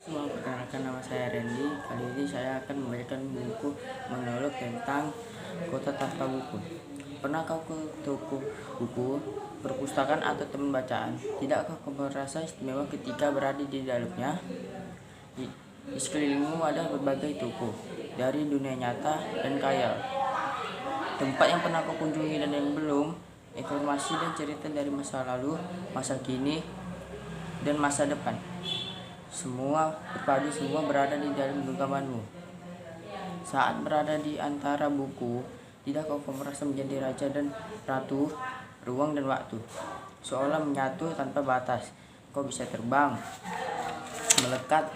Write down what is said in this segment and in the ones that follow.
Semua perkenalkan, nama saya Randy. Kali ini saya akan membacakan buku monolog tentang Kota Tanpa Buku. Pernah kau ke toko buku, perpustakaan atau teman bacaan? Tidakkah kau merasa istimewa ketika berada di dalamnya? Di sekelilingmu ada berbagai toko, dari dunia nyata dan khayal. Tempat yang pernah kau kunjungi dan yang belum, informasi dan cerita dari masa lalu, masa kini, dan masa depan. Semua berpadu, semua berada di dalam genggamanmu. Saat berada di antara buku, tidak kau merasa menjadi raja dan ratu, ruang dan waktu, seolah menyatu tanpa batas. Kau bisa terbang, melekat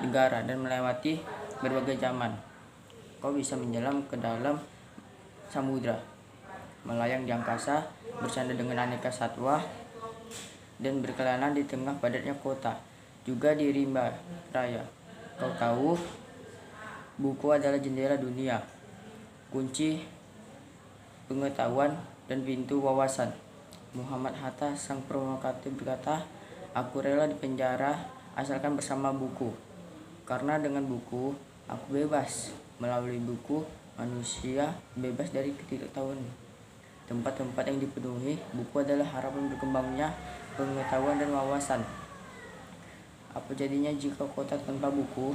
negara dan melewati berbagai zaman. Kau bisa menyelam ke dalam samudra, melayang di angkasa, bersandar dengan aneka satwa, dan berkelana di tengah padatnya kota, juga di rimba raya. Kau tahu, buku adalah jendela dunia, kunci pengetahuan dan pintu wawasan. Muhammad Hatta, sang provokator, berkata, "Aku rela dipenjara asalkan bersama buku, karena dengan buku aku bebas. Melalui buku, manusia bebas dari ketidaktahuan." Tempat-tempat yang dipenuhi buku adalah harapan berkembangnya pengetahuan dan wawasan. Apa jadinya jika kota tanpa buku?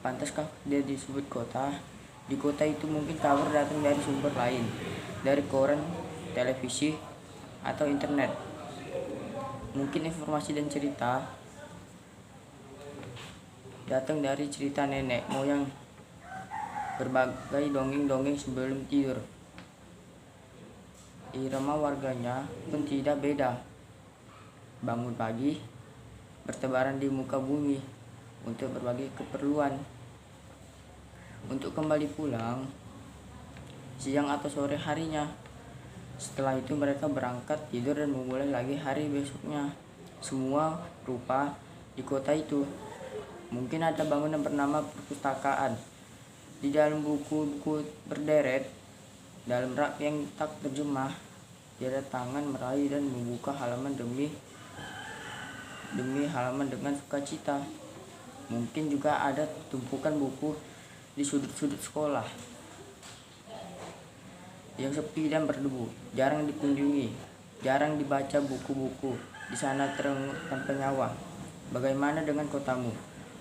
Pantaskah dia disebut kota? Di kota itu mungkin kabar datang dari sumber lain, dari koran, televisi, atau internet. Mungkin informasi dan cerita datang dari cerita nenek moyang, berbagai dongeng-dongeng sebelum tidur. Irama warganya pun tidak beda. Bangun pagi, bertebaran di muka bumi untuk berbagai keperluan, untuk kembali pulang siang atau sore harinya. Setelah itu mereka berangkat tidur dan memulai lagi hari besoknya. Semua rupa di kota itu. Mungkin ada bangunan bernama perpustakaan. Di dalam buku-buku berderet, dalam rak yang tak terjemah, tiada tangan meraih dan membuka halaman demi halaman dengan sukacita. Mungkin juga ada tumpukan buku di sudut-sudut sekolah yang sepi dan berdebu, jarang dikunjungi, jarang dibaca buku-buku di sana terengut tanpa nyawa. Bagaimana dengan kotamu?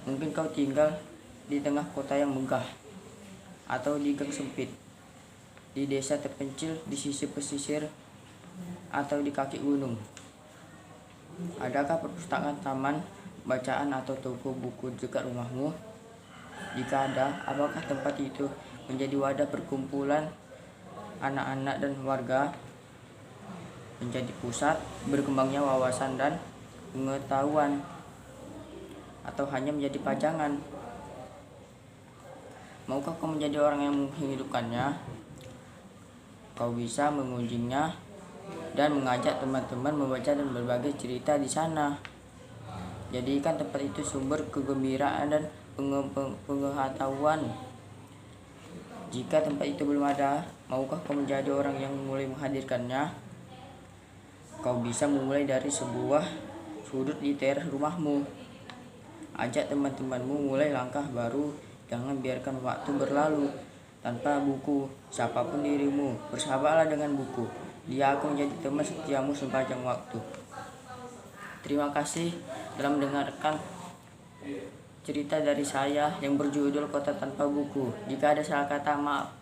Mungkin kau tinggal di tengah kota yang megah, atau di gang sempit, di desa terpencil, di sisi pesisir, atau di kaki gunung. Adakah perpustakaan, taman bacaan, atau toko buku dekat rumahmu? Jika ada, apakah tempat itu menjadi wadah perkumpulan anak-anak dan warga, menjadi pusat berkembangnya wawasan dan pengetahuan, atau hanya menjadi pajangan? Maukah kau menjadi orang yang menghidupkannya? Kau bisa mengunjunginya dan mengajak teman-teman membaca dan berbagai cerita di sana. Jadikan tempat itu sumber kegembiraan dan pengetahuan. Jika tempat itu belum ada, maukah kau menjadi orang yang mulai menghadirkannya? Kau bisa memulai dari sebuah sudut di teras rumahmu. Ajak teman-temanmu mulai langkah baru. Jangan biarkan waktu berlalu tanpa buku. Siapapun dirimu, bersahabatlah dengan buku. Dia akan menjadi teman setiamu sepanjang waktu. Terima kasih telah mendengarkan cerita dari saya yang berjudul Kota Tanpa Buku. Jika ada salah kata, maaf.